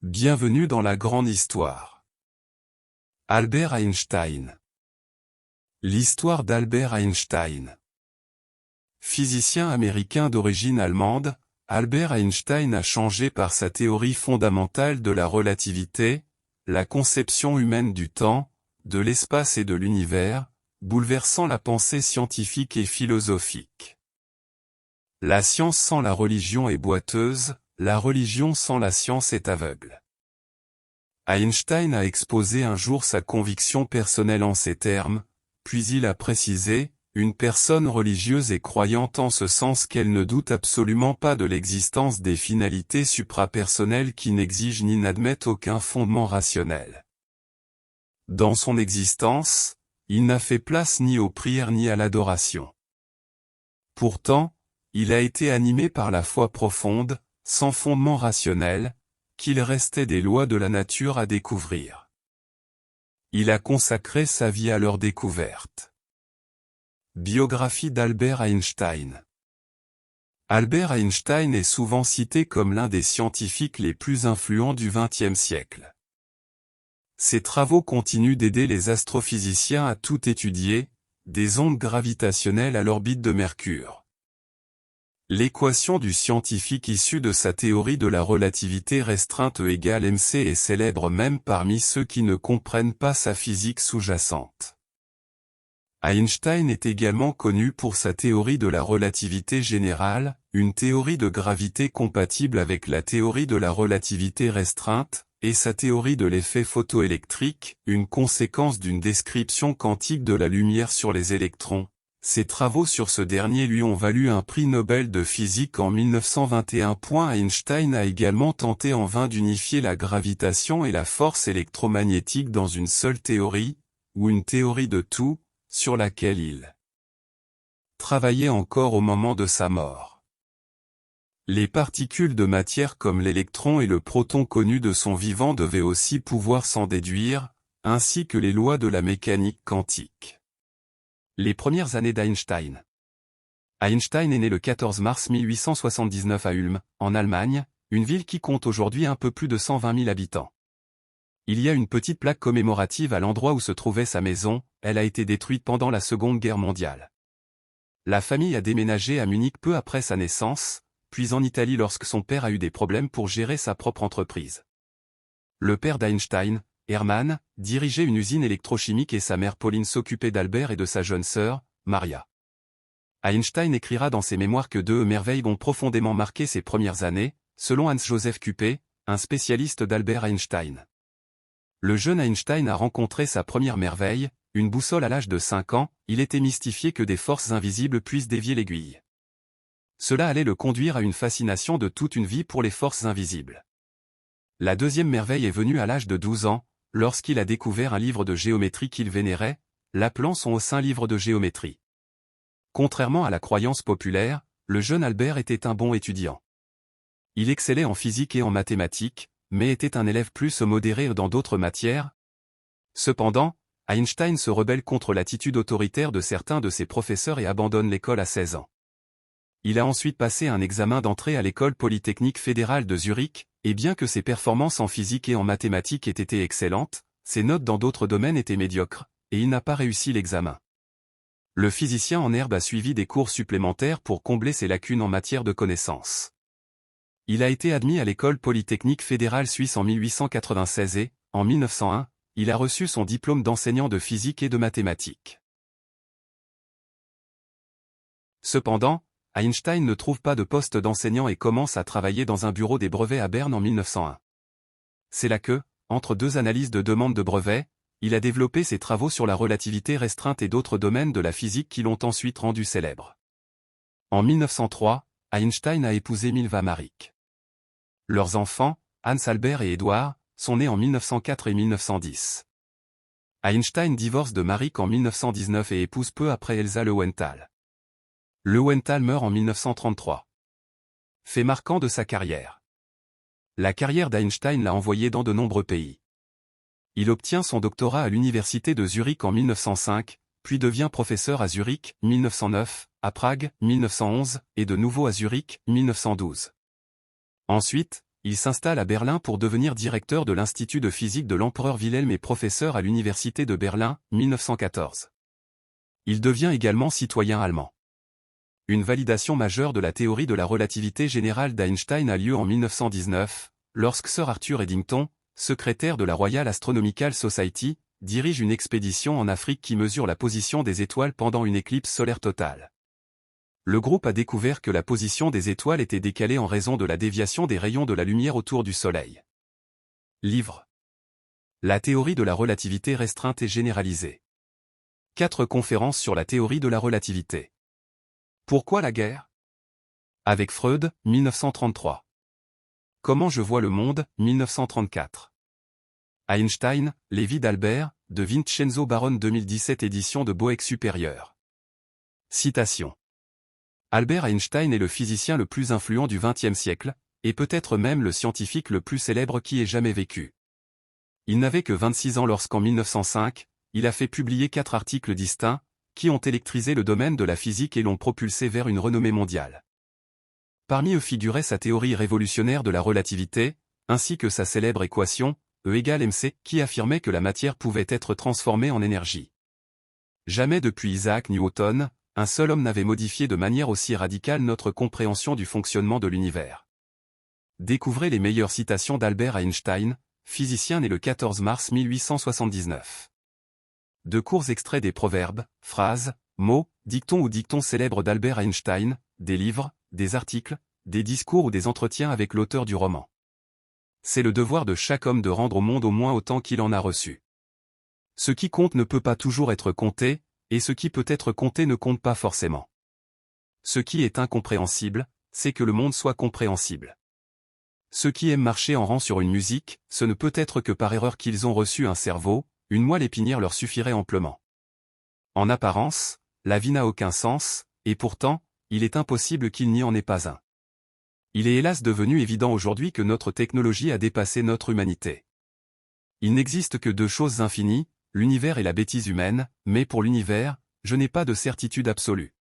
Bienvenue dans la grande histoire. Albert Einstein. L'histoire d'Albert Einstein. Physicien américain d'origine allemande, Albert Einstein a changé par sa théorie fondamentale de la relativité, la conception humaine du temps, de l'espace et de l'univers, bouleversant la pensée scientifique et philosophique. La science sans la religion est boiteuse, la religion sans la science est aveugle. Einstein a exposé un jour sa conviction personnelle en ces termes, puis il a précisé, une personne religieuse et croyante en ce sens qu'elle ne doute absolument pas de l'existence des finalités suprapersonnelles qui n'exigent ni n'admettent aucun fondement rationnel. Dans son existence, il n'a fait place ni aux prières ni à l'adoration. Pourtant, il a été animé par la foi profonde, sans fondement rationnel, qu'il restait des lois de la nature à découvrir. Il a consacré sa vie à leur découverte. Biographie d'Albert Einstein. Albert Einstein est souvent cité comme l'un des scientifiques les plus influents du XXe siècle. Ses travaux continuent d'aider les astrophysiciens à tout étudier, des ondes gravitationnelles à l'orbite de Mercure. L'équation du scientifique issue de sa théorie de la relativité restreinte E = mc est célèbre même parmi ceux qui ne comprennent pas sa physique sous-jacente. Einstein est également connu pour sa théorie de la relativité générale, une théorie de gravité compatible avec la théorie de la relativité restreinte, et sa théorie de l'effet photoélectrique, une conséquence d'une description quantique de la lumière sur les électrons. Ses travaux sur ce dernier lui ont valu un prix Nobel de physique en 1921. Einstein a également tenté en vain d'unifier la gravitation et la force électromagnétique dans une seule théorie, ou une théorie de tout, sur laquelle il travaillait encore au moment de sa mort. Les particules de matière comme l'électron et le proton connus de son vivant devaient aussi pouvoir s'en déduire, ainsi que les lois de la mécanique quantique. Les premières années d'Einstein. Einstein est né le 14 mars 1879 à Ulm, en Allemagne, une ville qui compte aujourd'hui un peu plus de 120 000 habitants. Il y a une petite plaque commémorative à l'endroit où se trouvait sa maison, elle a été détruite pendant la Seconde Guerre mondiale. La famille a déménagé à Munich peu après sa naissance, puis en Italie lorsque son père a eu des problèmes pour gérer sa propre entreprise. Le père d'Einstein, Hermann, dirigeait une usine électrochimique et sa mère Pauline s'occupait d'Albert et de sa jeune sœur, Maria. Einstein écrira dans ses mémoires que deux merveilles ont profondément marqué ses premières années, selon Hans-Joseph Küppe, un spécialiste d'Albert Einstein. Le jeune Einstein a rencontré sa première merveille, une boussole à l'âge de 5 ans, il était mystifié que des forces invisibles puissent dévier l'aiguille. Cela allait le conduire à une fascination de toute une vie pour les forces invisibles. La deuxième merveille est venue à l'âge de 12 ans, lorsqu'il a découvert un livre de géométrie qu'il vénérait, l'appelant son Saint Livre de géométrie. Contrairement à la croyance populaire, le jeune Albert était un bon étudiant. Il excellait en physique et en mathématiques, mais était un élève plus modéré dans d'autres matières. Cependant, Einstein se rebelle contre l'attitude autoritaire de certains de ses professeurs et abandonne l'école à 16 ans. Il a ensuite passé un examen d'entrée à l'école polytechnique fédérale de Zurich, et bien que ses performances en physique et en mathématiques aient été excellentes, ses notes dans d'autres domaines étaient médiocres, et il n'a pas réussi l'examen. Le physicien en herbe a suivi des cours supplémentaires pour combler ses lacunes en matière de connaissances. Il a été admis à l'école polytechnique fédérale suisse en 1896 et, en 1901, il a reçu son diplôme d'enseignant de physique et de mathématiques. Cependant, Einstein ne trouve pas de poste d'enseignant et commence à travailler dans un bureau des brevets à Berne en 1901. C'est là que, entre deux analyses de demandes de brevets, il a développé ses travaux sur la relativité restreinte et d'autres domaines de la physique qui l'ont ensuite rendu célèbre. En 1903, Einstein a épousé Milva Marik. Leurs enfants, Hans Albert et Edward, sont nés en 1904 et 1910. Einstein divorce de Marik en 1919 et épouse peu après Elsa Löwenthal. Löwenthal meurt en 1933. Fait marquant de sa carrière. La carrière d'Einstein l'a envoyé dans de nombreux pays. Il obtient son doctorat à l'université de Zurich en 1905, puis devient professeur à Zurich, 1909, à Prague, 1911, et de nouveau à Zurich, 1912. Ensuite, il s'installe à Berlin pour devenir directeur de l'Institut de physique de l'empereur Wilhelm et professeur à l'Université de Berlin, 1914. Il devient également citoyen allemand. Une validation majeure de la théorie de la relativité générale d'Einstein a lieu en 1919, lorsque Sir Arthur Eddington, secrétaire de la Royal Astronomical Society, dirige une expédition en Afrique qui mesure la position des étoiles pendant une éclipse solaire totale. Le groupe a découvert que la position des étoiles était décalée en raison de la déviation des rayons de la lumière autour du Soleil. Livre. La théorie de la relativité restreinte et généralisée. 4 conférences sur la théorie de la relativité. Pourquoi la guerre? Avec Freud, 1933. Comment je vois le monde, 1934. Einstein, les vies d'Albert, de Vincenzo Barone 2017 édition de Boeck Supérieur. Citation. Albert Einstein est le physicien le plus influent du XXe siècle, et peut-être même le scientifique le plus célèbre qui ait jamais vécu. Il n'avait que 26 ans lorsqu'en 1905, il a fait publier 4 articles distincts, qui ont électrisé le domaine de la physique et l'ont propulsé vers une renommée mondiale. Parmi eux figurait sa théorie révolutionnaire de la relativité, ainsi que sa célèbre équation, E = mc, qui affirmait que la matière pouvait être transformée en énergie. Jamais depuis Isaac Newton, un seul homme n'avait modifié de manière aussi radicale notre compréhension du fonctionnement de l'univers. Découvrez les meilleures citations d'Albert Einstein, physicien né le 14 mars 1879. De courts extraits des proverbes, phrases, mots, dictons ou dictons célèbres d'Albert Einstein, des livres, des articles, des discours ou des entretiens avec l'auteur du roman. C'est le devoir de chaque homme de rendre au monde au moins autant qu'il en a reçu. Ce qui compte ne peut pas toujours être compté, et ce qui peut être compté ne compte pas forcément. Ce qui est incompréhensible, c'est que le monde soit compréhensible. Ceux qui aiment marcher en rang sur une musique, ce ne peut être que par erreur qu'ils ont reçu un cerveau, une moelle épinière leur suffirait amplement. En apparence, la vie n'a aucun sens, et pourtant, il est impossible qu'il n'y en ait pas un. Il est hélas devenu évident aujourd'hui que notre technologie a dépassé notre humanité. Il n'existe que 2 choses infinies, l'univers et la bêtise humaine, mais pour l'univers, je n'ai pas de certitude absolue.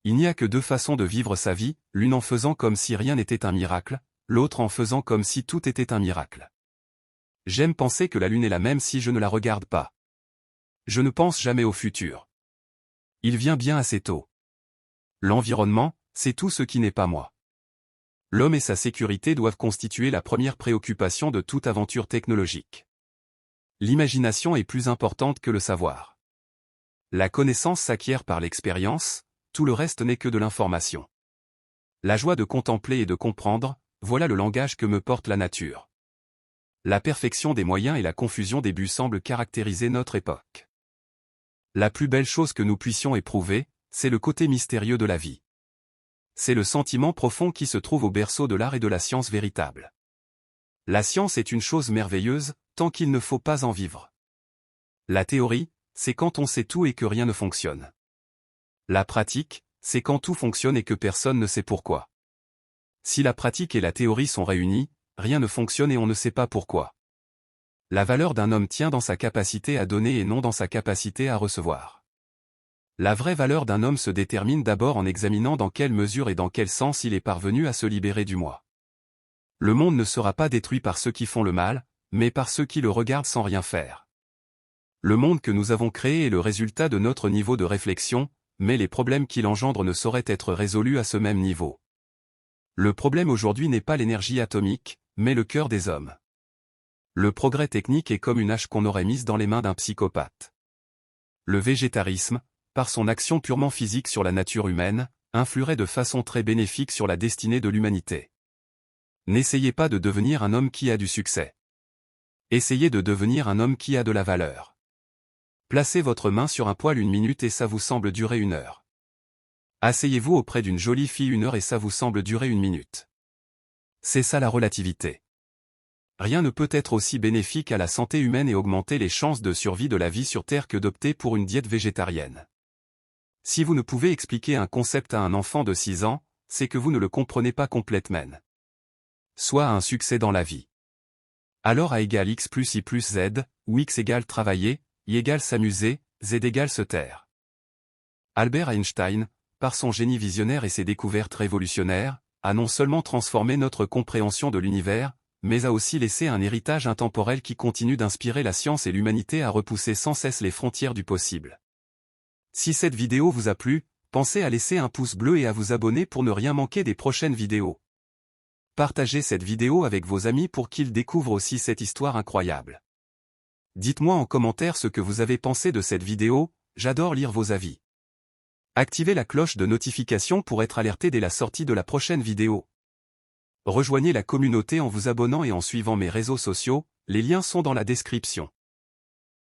Il n'y a que 2 façons de vivre sa vie, l'une en faisant comme si rien n'était un miracle, l'autre en faisant comme si tout était un miracle. J'aime penser que la lune est la même si je ne la regarde pas. Je ne pense jamais au futur. Il vient bien assez tôt. L'environnement, c'est tout ce qui n'est pas moi. L'homme et sa sécurité doivent constituer la première préoccupation de toute aventure technologique. L'imagination est plus importante que le savoir. La connaissance s'acquiert par l'expérience, tout le reste n'est que de l'information. La joie de contempler et de comprendre, voilà le langage que me porte la nature. La perfection des moyens et la confusion des buts semblent caractériser notre époque. La plus belle chose que nous puissions éprouver, c'est le côté mystérieux de la vie. C'est le sentiment profond qui se trouve au berceau de l'art et de la science véritable. La science est une chose merveilleuse, tant qu'il ne faut pas en vivre. La théorie, c'est quand on sait tout et que rien ne fonctionne. La pratique, c'est quand tout fonctionne et que personne ne sait pourquoi. Si la pratique et la théorie sont réunies, rien ne fonctionne et on ne sait pas pourquoi. La valeur d'un homme tient dans sa capacité à donner et non dans sa capacité à recevoir. La vraie valeur d'un homme se détermine d'abord en examinant dans quelle mesure et dans quel sens il est parvenu à se libérer du moi. Le monde ne sera pas détruit par ceux qui font le mal, mais par ceux qui le regardent sans rien faire. Le monde que nous avons créé est le résultat de notre niveau de réflexion, mais les problèmes qu'il engendre ne sauraient être résolus à ce même niveau. Le problème aujourd'hui n'est pas l'énergie atomique, mais le cœur des hommes. Le progrès technique est comme une hache qu'on aurait mise dans les mains d'un psychopathe. Le végétarisme, par son action purement physique sur la nature humaine, influerait de façon très bénéfique sur la destinée de l'humanité. N'essayez pas de devenir un homme qui a du succès. Essayez de devenir un homme qui a de la valeur. Placez votre main sur un poêle 1 minute et ça vous semble durer 1 heure. Asseyez-vous auprès d'une jolie fille 1 heure et ça vous semble durer 1 minute. C'est ça la relativité. Rien ne peut être aussi bénéfique à la santé humaine et augmenter les chances de survie de la vie sur Terre que d'opter pour une diète végétarienne. Si vous ne pouvez expliquer un concept à un enfant de 6 ans, c'est que vous ne le comprenez pas complètement. Soit un succès dans la vie. Alors A égale X plus Y plus Z, où X égale travailler, Y égale s'amuser, Z égale se taire. Albert Einstein, par son génie visionnaire et ses découvertes révolutionnaires, a non seulement transformé notre compréhension de l'univers, mais a aussi laissé un héritage intemporel qui continue d'inspirer la science et l'humanité à repousser sans cesse les frontières du possible. Si cette vidéo vous a plu, pensez à laisser un pouce bleu et à vous abonner pour ne rien manquer des prochaines vidéos. Partagez cette vidéo avec vos amis pour qu'ils découvrent aussi cette histoire incroyable. Dites-moi en commentaire ce que vous avez pensé de cette vidéo, j'adore lire vos avis. Activez la cloche de notification pour être alerté dès la sortie de la prochaine vidéo. Rejoignez la communauté en vous abonnant et en suivant mes réseaux sociaux, les liens sont dans la description.